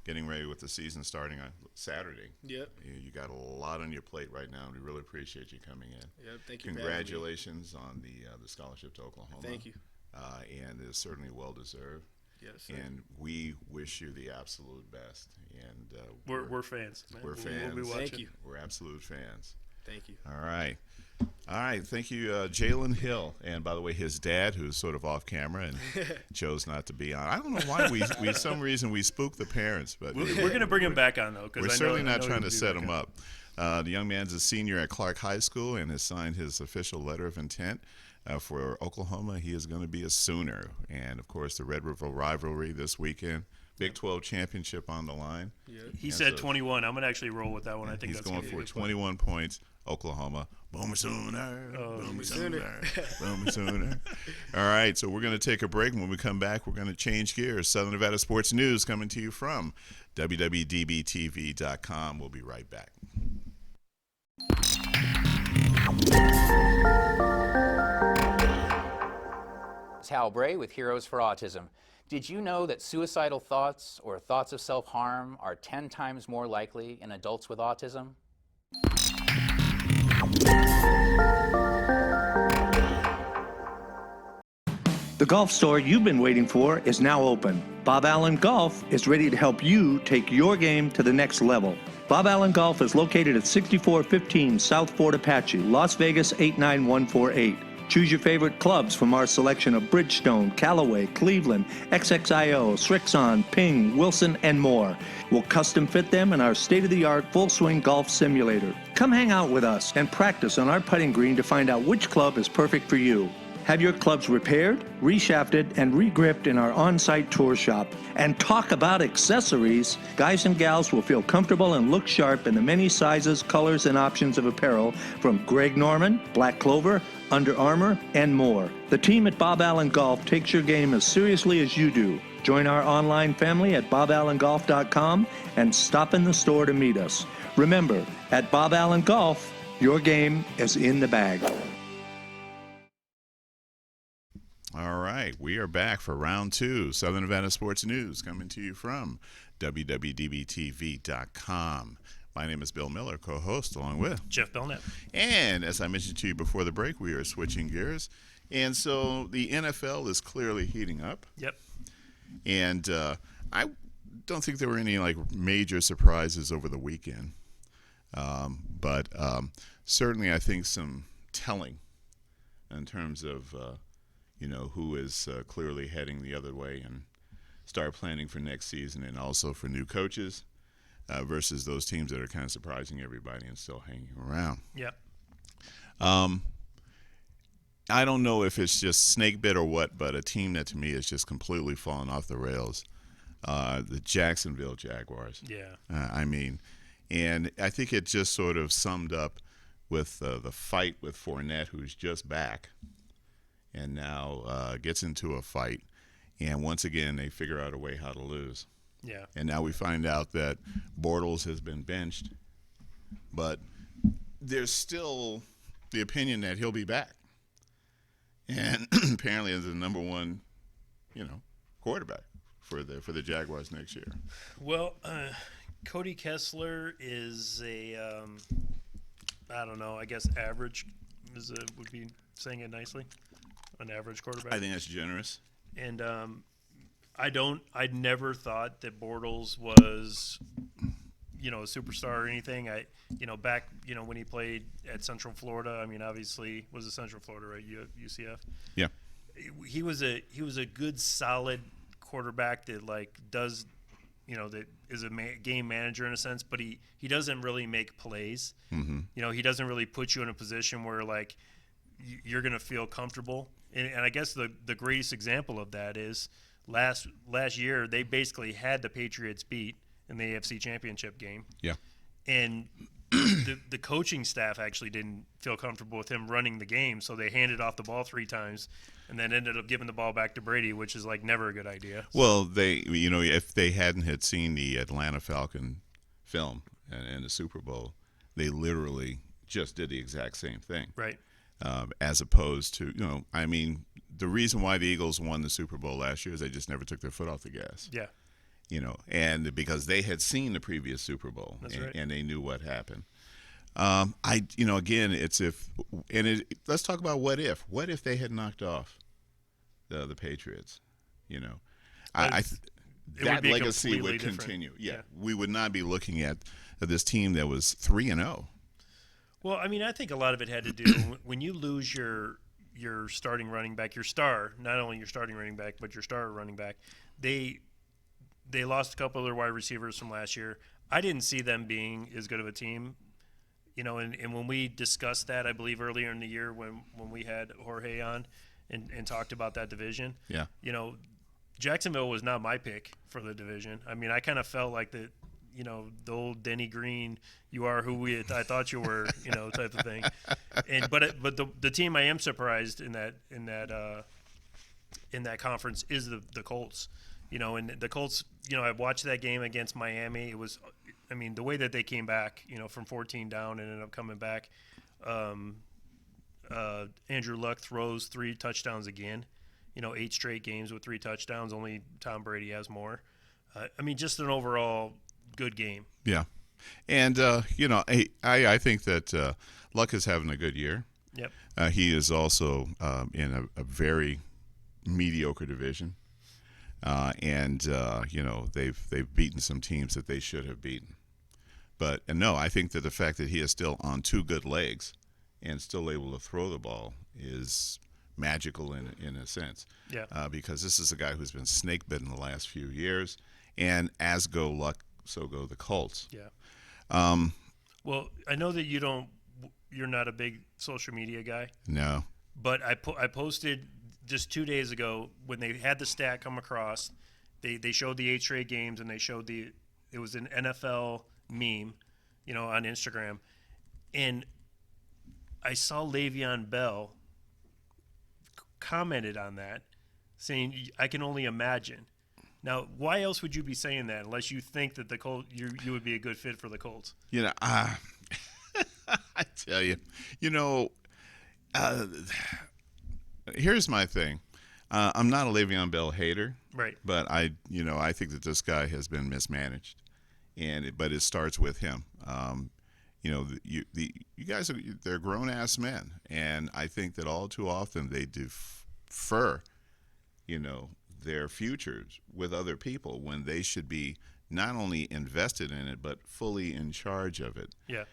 getting ready with the season starting on Saturday. Yep. You got a lot on your plate right now, and we really appreciate you coming in. Yep. Thank you. for having me. Congratulations on the scholarship to Oklahoma. Thank you. And it's certainly well deserved. Yes. Sir. And we wish you the absolute best. And We're fans. Man. We're We'll fans. be watching. Thank you. We're absolute fans. Thank you. All right. Thank you, Jalen Hill. And by the way, his dad, who's sort of off camera and chose not to be on. I don't know why we some reason we spooked the parents, but We're going to bring him back on, though. we're certainly not trying to set him up. The young man's a senior at Clark High School and has signed his official letter of intent for Oklahoma. He is going to be a Sooner. And, of course, the Red River rivalry this weekend. Big 12 championship on the line. He said 21. I'm going to actually roll with that one. I think He's that's going gonna for be a good 21 points. Oklahoma. Boomer Sooner. Boomer Sooner. Boomer Sooner. All right, so we're going to take a break. And when we come back, we're going to change gears. Southern Nevada Sports News coming to you from WWDBTV.com. We'll be right back. It's Hal Bray with Heroes for Autism. Did you know that suicidal thoughts or thoughts of self-harm are 10 times more likely in adults with autism? The golf store you've been waiting for is now open. Bob Allen Golf is ready to help you take your game to the next level. Bob Allen Golf is located at 6415 South Fort Apache, Las Vegas 89148. Choose your favorite clubs from our selection of Bridgestone, Callaway, Cleveland, XXIO, Srixon, Ping, Wilson, and more. We'll custom fit them in our state-of-the-art full-swing golf simulator. Come hang out with us and practice on our putting green to find out which club is perfect for you. Have your clubs repaired, reshafted, and regripped in our on-site tour shop. And talk about accessories. Guys and gals will feel comfortable and look sharp in the many sizes, colors, and options of apparel from Greg Norman, Black Clover, Under Armour, and more. The team at Bob Allen Golf takes your game as seriously as you do. Join our online family at boballengolf.com and stop in the store to meet us. Remember, at Bob Allen Golf, your game is in the bag. All right, we are back for round two. Southern Nevada Sports News coming to you from WWDBTV.com. My name is Bill Miller, co-host, along with Jeff Belknap. And as I mentioned to you before the break, we are switching gears. And so the NFL is clearly heating up. Yep. And I don't think there were any major surprises over the weekend. But certainly I think some telling in terms of who is clearly heading the other way and start planning for next season and also for new coaches versus those teams that are kind of surprising everybody and still hanging around. Yep. I don't know if it's just snake bit or what, but a team that to me has just completely fallen off the rails, the Jacksonville Jaguars. Yeah. And I think it just sort of summed up with the fight with Fournette, who's just back and now gets into a fight. And once again, they figure out a way how to lose. Yeah. And now we find out that Bortles has been benched, but there's still the opinion that he'll be back. And apparently is the number one, quarterback for the Jaguars next year. Well, Cody Kessler is a, I don't know, I guess average would be saying it nicely. an average quarterback. I think that's generous. And I never thought that Bortles was, a superstar or anything. Back, when he played at Central Florida, I mean, obviously was a Central Florida, right? UCF. Yeah. He was a good, solid quarterback that does, that is a game manager in a sense, but he doesn't really make plays. Mm-hmm. He doesn't really put you in a position where you're going to feel comfortable. And I guess the greatest example of that is last year they basically had the Patriots beat in the AFC Championship game. Yeah. And the coaching staff actually didn't feel comfortable with him running the game, so they handed off the ball 3 times and then ended up giving the ball back to Brady, which is never a good idea. Well, they, if they hadn't had seen the Atlanta Falcon film and the Super Bowl, they literally just did the exact same thing. Right. As opposed to, the reason why the Eagles won the Super Bowl last year is they just never took their foot off the gas. Yeah. And because they had seen the previous Super Bowl. That's right. And they knew what happened. Again, let's talk about what if. What if they had knocked off the Patriots? That legacy would continue. Yeah, we would not be looking at this team that was 3-0. Well, I mean, I think a lot of it had to do when you lose your starting running back, your star, not only your starting running back, but your star running back. They lost a couple of their wide receivers from last year. I didn't see them being as good of a team. And when we discussed that, I believe earlier in the year when we had Jorge on and talked about that division, yeah, Jacksonville was not my pick for the division. I mean, I kind of felt like the old Denny Green, you are who I thought you were, type of thing. But the team I am surprised in that conference is the Colts. And the Colts, I watched that game against Miami. It was, the way that they came back, from 14 down and ended up coming back. Andrew Luck throws 3 touchdowns again. 8 straight games with 3 touchdowns. Only Tom Brady has more. Just an overall good game. Yeah. And, I think that Luck is having a good year. Yep. He is also in a very mediocre division. They've beaten some teams that they should have beaten. But I think that the fact that he is still on 2 good legs and still able to throw the ball is magical in a sense. Yeah. Because this is a guy who's been snake bitten the last few years, and as go Luck, so go the Colts. Yeah. Well, I know that you're not a big social media guy. No. But I posted just 2 days ago when they had the stat come across. They showed the 8 straight games, and they showed it was an NFL meme, on Instagram, and I saw Le'Veon Bell commented on that, saying, "I can only imagine." Now, why else would you be saying that unless you think that the Colts you would be a good fit for the Colts? I tell you, here's my thing. I'm not a Le'Veon Bell hater, right? But I think that this guy has been mismanaged, but it starts with him. You guys they're grown ass men, and I think that all too often they defer, their futures with other people when they should be not only invested in it but fully in charge of it. Yeah.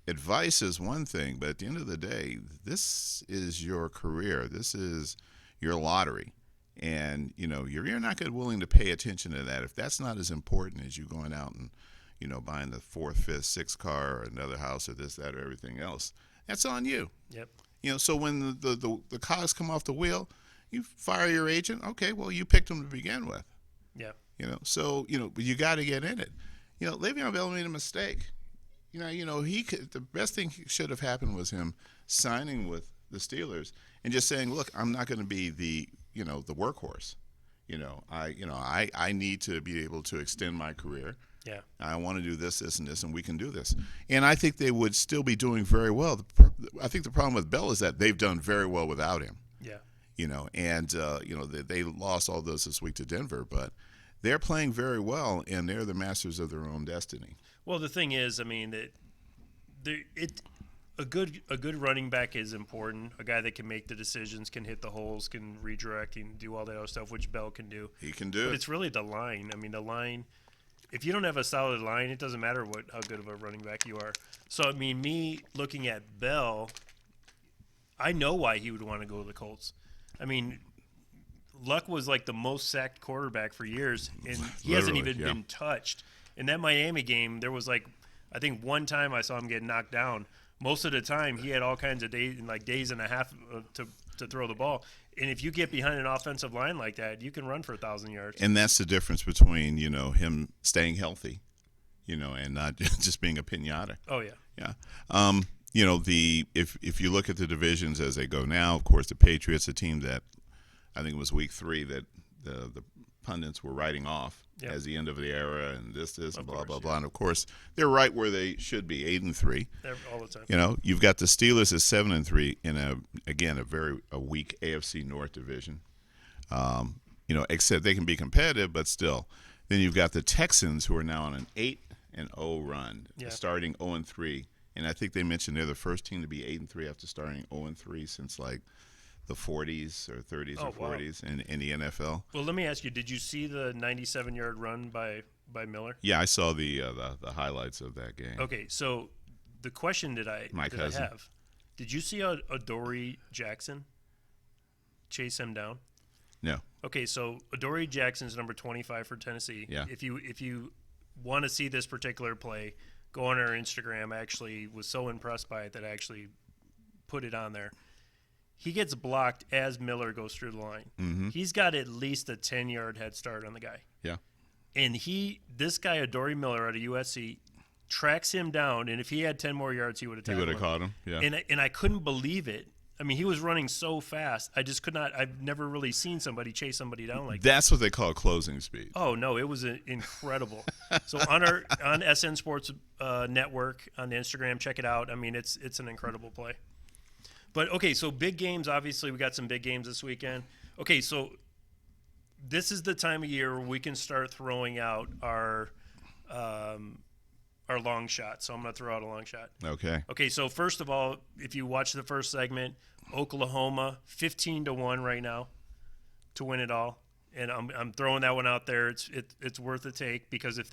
Advice is one thing, but at the end of the day, this is your career. This is your lottery. And, you're not going to be willing to pay attention to that. If that's not as important as you going out and, buying the 4th, 5th, 6th car or another house or this, that, or everything else, that's on you. Yep. So when the cogs come off the wheel, you fire your agent. Okay, well, you picked him to begin with. Yeah. But you got to get in it. Le'Veon Bell made a mistake. The best thing should have happened was him signing with the Steelers and just saying, "Look, I'm not going to be the workhorse. I need to be able to extend my career. Yeah. I want to do this, and this, and we can do this." And I think they would still be doing very well. I think the problem with Bell is that they've done very well without him. Yeah. They lost all those this week to Denver, but they're playing very well, and they're the masters of their own destiny. Well, the thing is, a good running back is important. A guy that can make the decisions, can hit the holes, can redirect, and do all that other stuff, which Bell can do. He can do But it. it's really the line. I mean, the line. If you don't have a solid line, it doesn't matter how good of a running back you are. So I mean, me looking at Bell, I know why he would want to go to the Colts. I mean, Luck was like the most sacked quarterback for years, and he hasn't even been touched. In that Miami game, there was like, I think one time I saw him get knocked down. Most of the time, he had all kinds of days and a half to throw the ball. And if you get behind an offensive line like that, you can run for 1,000 yards. And that's the difference between, him staying healthy, and not just being a pinata. Oh, yeah. Yeah. If you look at the divisions as they go now, of course, the Patriots, a team that I think it was week 3 that the pundits were writing off as the end of the era and this, and blah, blah, blah. And, of course, they're right where they should be, 8-3. All the time. You've got the Steelers at 7-3 in a very weak AFC North division. Except they can be competitive, but still. Then you've got the Texans, who are now on an 8-0 run, starting 0-3. And I think they mentioned they're the first team to be 8-3 after starting 0-3 since like the 40s or 30s or 40s in the NFL. Well, let me ask you: did you see the 97-yard run by Miller? Yeah, I saw the highlights of that game. Okay, so the question I have: did you see Adoree Jackson chase him down? No. Okay, so Adoree Jackson's number 25 for Tennessee. Yeah. If you want to see this particular play, go on our Instagram. I actually was so impressed by it that I actually put it on there. He gets blocked as Miller goes through the line. Mm-hmm. He's got at least a 10-yard head start on the guy. Yeah. And this guy, Adoree Miller out of USC, tracks him down, and if he had 10 more yards, he would have tackled him. He would have caught him, yeah. And I couldn't believe it. I mean, he was running so fast. I just could not – I've never really seen somebody chase somebody down like that. That's what they call closing speed. Oh, no, it was incredible. So on SN Sports Network, on the Instagram, check it out. I mean, it's an incredible play. But, okay, so big games. Obviously, we got some big games this weekend. Okay, so this is the time of year where we can start throwing out our long shot. So I'm going to throw out a long shot. Okay. Okay, so first of all, if you watch the first segment, Oklahoma 15-1 right now to win it all, and I'm throwing that one out there. It's worth a take because if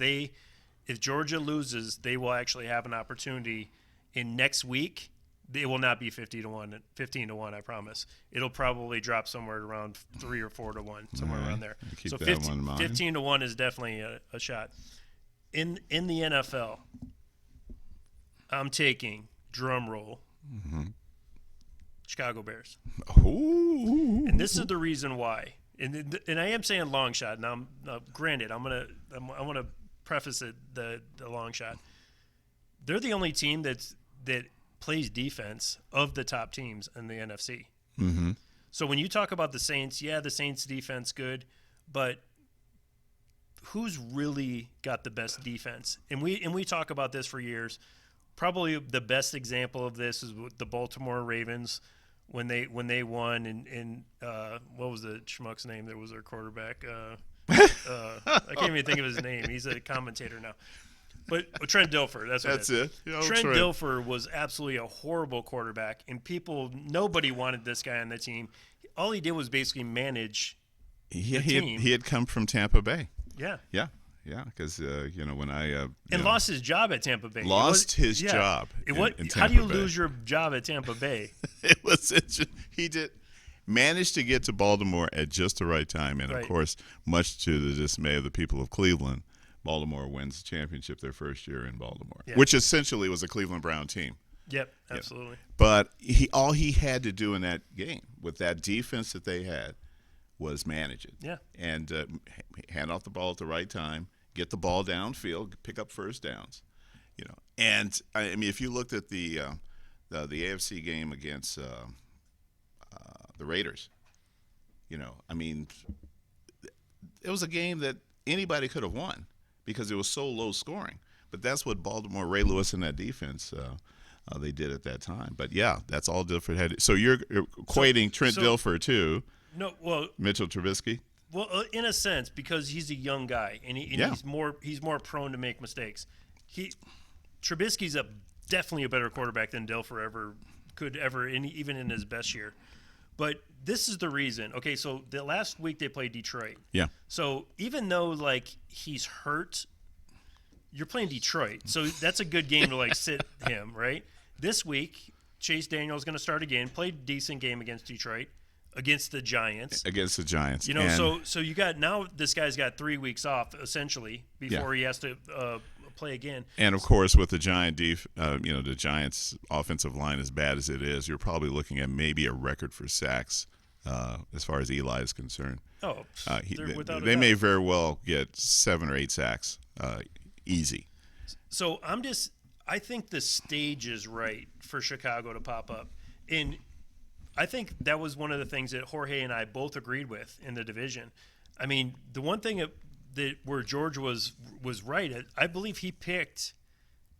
Georgia loses, they will actually have an opportunity in next week. It will not be 15-1, I promise. It'll probably drop somewhere around 3 or 4-1, somewhere around there. Keep so that one in mind. 15-1 is definitely a shot. In the NFL, I'm taking, drum roll, Chicago Bears. Ooh. And this is the reason why. And I am saying long shot. Now, granted, I want to preface it the long shot. They're the only team that plays defense of the top teams in the NFC. Mm-hmm. So when you talk about the Saints, the Saints defense good, but who's really got the best defense? And we talk about this for years. Probably the best example of this is with the Baltimore Ravens when they won and what was the schmuck's name that was their quarterback? I can't even think of his name. He's a commentator now. But Trent Dilfer, that's it. Trent Dilfer was absolutely a horrible quarterback, and nobody wanted this guy on the team. All he did was basically manage the team. He had come from Tampa Bay. Yeah. Yeah. Yeah, because when I lost his job at Tampa Bay. Lost his job. In Tampa how do you Bay. lose your job at Tampa Bay? He did manage to get to Baltimore at just the right time, and of course, much to the dismay of the people of Cleveland, Baltimore wins the championship their first year in Baltimore, which essentially was a Cleveland Brown team. Yep, absolutely. But all he had to do in that game with that defense that they had was manage it. Yeah. And hand off the ball at the right time, get the ball downfield, pick up first downs. And I mean, if you looked at the AFC game against the Raiders, I mean, it was a game that anybody could have won because it was so low scoring. But that's what Baltimore, Ray Lewis and that defense, they did at that time. But, yeah, that's all Dilfer. So you're equating Trent Dilfer to Mitchell Trubisky? Well, in a sense, because he's a young guy and he's more prone to make mistakes. Trubisky's a definitely a better quarterback than Dilfer could ever, even in his best year. But this is the reason. Okay, so the last week they played Detroit. Yeah. So even though like he's hurt, you're playing Detroit, so that's a good game to like sit him, right? This week, Chase Daniel's going to start again. Played a decent game against Detroit, against the Giants. You know, And so you got now this guy's got 3 weeks off essentially before he has to play again. And of course, with the the Giants' offensive line as bad as it is, you're probably looking at maybe a record for sacks as far as Eli is concerned. Oh, they may very well get 7 or 8 sacks easy. So I think the stage is right for Chicago to pop up. And I think that was one of the things that Jorge and I both agreed with in the division. I mean, the one thing that where George was right, I believe he picked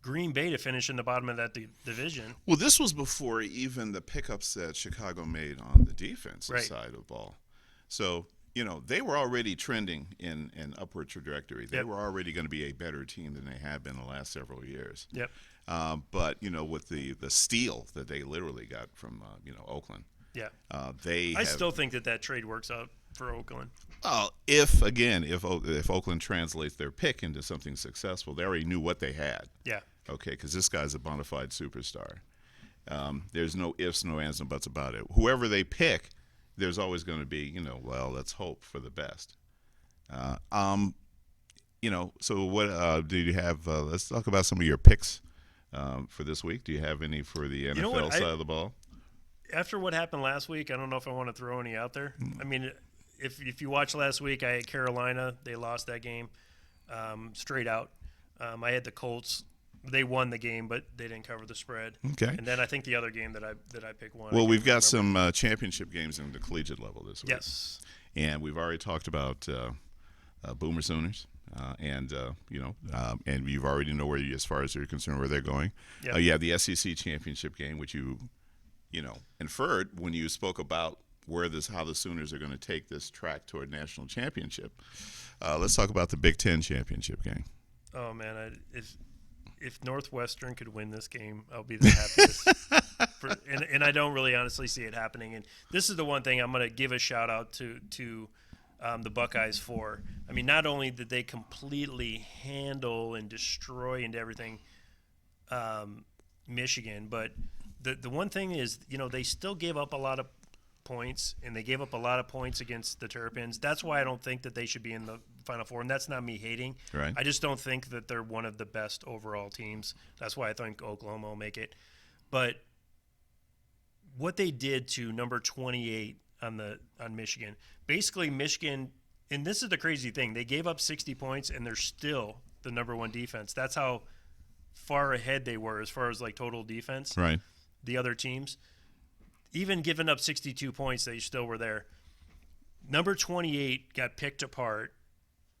Green Bay to finish in the bottom of that division. Well, this was before even the pickups that Chicago made on the defensive side of the ball. So, they were already trending in an upward trajectory. They were already going to be a better team than they have been the last several years. Yep. But, with the steal that they literally got from, Oakland. Yeah. I still think that trade works out for Oakland. Well, if Oakland translates their pick into something successful, they already knew what they had. Yeah. Okay, because this guy's a bona fide superstar. There's no ifs, no ands, no buts about it. Whoever they pick, there's always going to be, let's hope for the best. So what do you have? Let's talk about some of your picks for this week. Do you have any for the NFL side of the ball? After what happened last week, I don't know if I want to throw any out there. I mean, if you watched last week, I had Carolina. They lost that game straight out. I had the Colts. They won the game, but they didn't cover the spread. Okay. And then I think the other game that I picked won. Well, we've got some championship games in the collegiate level this week. Yes. And we've already talked about Boomer Sooners, and you've already know where as far as you're concerned, where they're going. Yep. You have the SEC championship game, which you inferred when you spoke about how the Sooners are going to take this track toward national championship. Let's talk about the Big Ten championship game. Oh man, if Northwestern could win this game, I'll be the happiest. And I don't really honestly see it happening. And this is the one thing I'm going to give a shout out to the Buckeyes for. I mean, not only did they completely handle and destroy and everything Michigan, but the one thing is, they still gave up a lot of points, and they gave up a lot of points against the Terrapins. That's why I don't think that they should be in the Final Four, and that's not me hating. Right. I just don't think that they're one of the best overall teams. That's why I think Oklahoma will make it. But what they did to number 28 on Michigan, basically Michigan, and this is the crazy thing, they gave up 60 points, and they're still the number one defense. That's how far ahead they were as far as like total defense. Right. The other teams, even giving up 62 points, they still were there. Number 28 got picked apart.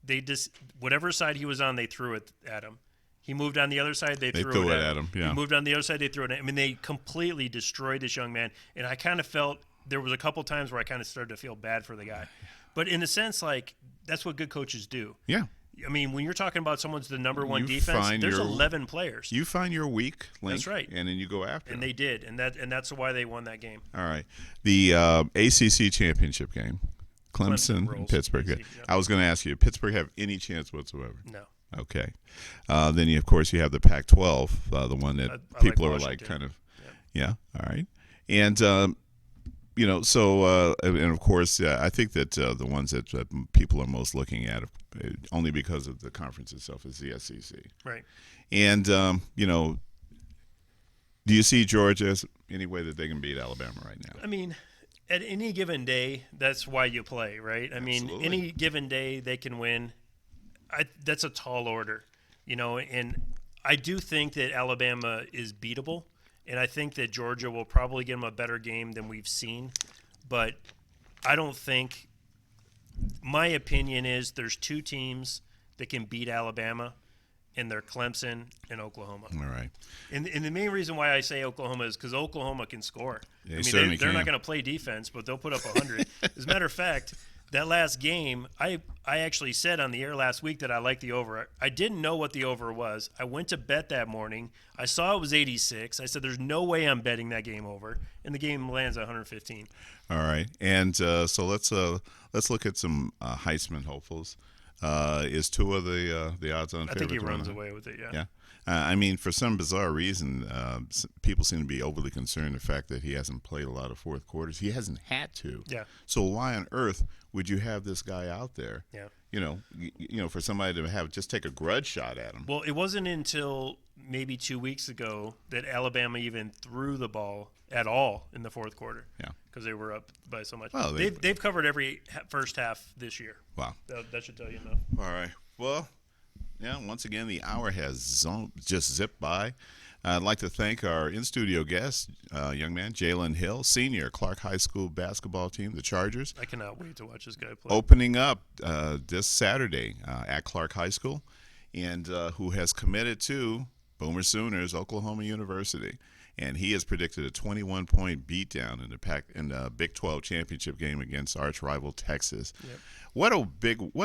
They just, whatever side he was on, they threw it at him. He moved on the other side, they threw it at him. Yeah. He moved on the other side, they threw it at him. I mean, they completely destroyed this young man. And I kind of felt there was a couple times where I kind of started to feel bad for the guy. But in a sense, like, that's what good coaches do. Yeah. I mean, when you're talking about someone's the number one defense, there's 11 players. You find your weak link. That's right. And then you go after them. And they did. And that's why they won that game. All right. The ACC championship game, Clemson and Pittsburgh. Easy, yeah. I was going to ask you, Pittsburgh have any chance whatsoever? No. Okay. Then, of course, you have the Pac-12, the one that people are like kind of – yeah. All right. And and of course, I think that the ones that people are most looking at, only because of the conference itself, is the SEC. Right. And, do you see Georgia as any way that they can beat Alabama right now? I mean, at any given day, that's why you play, right? I mean, Absolutely. any given day they can win. That's a tall order, and I do think that Alabama is beatable. And I think that Georgia will probably give them a better game than we've seen. But I don't think – my opinion is there's two teams that can beat Alabama, and they're Clemson and Oklahoma. All right. And the main reason why I say Oklahoma is because Oklahoma can score. They're not going to play defense, but they'll put up 100. As a matter of fact, that last game, I actually said on the air last week that I liked the over. I didn't know what the over was. I went to bet that morning. I saw it was 86. I said, there's no way I'm betting that game over. And the game lands at 115. All right. And so let's look at some Heisman hopefuls. Is Tua the odds-on favorite? I think he to runs win? away with it, yeah. Yeah. I mean, for some bizarre reason, people seem to be overly concerned the fact that he hasn't played a lot of fourth quarters. He hasn't had to. Yeah. So why on earth would you have this guy out there? Yeah. You know, for somebody to have just take a grudge shot at him. Well, it wasn't until maybe 2 weeks ago that Alabama even threw the ball at all in the fourth quarter. Yeah. Because they were up by so much. Well, they've covered every first half this year. Wow. That should tell you enough. All right. Well, yeah, once again, the hour has just zipped by. I'd like to thank our in-studio guest, young man, Jalen Hill, senior, Clark High School basketball team, the Chargers. I cannot wait to watch this guy play. Opening up this Saturday at Clark High School, and who has committed to Boomer Sooners, Oklahoma University. And he has predicted a 21-point beatdown in the Big 12 championship game against arch rival Texas. Yep. What a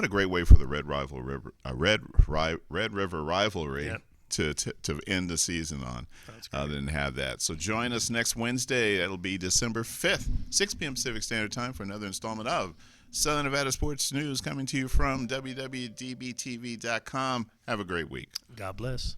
great way for the Red River rivalry Yep. to end the season on. That's great. Than have that. So join us next Wednesday. It'll be December 5th, 6 p.m. Pacific Standard Time for another installment of Southern Nevada Sports News coming to you from WWDBTV.com. Have a great week. God bless.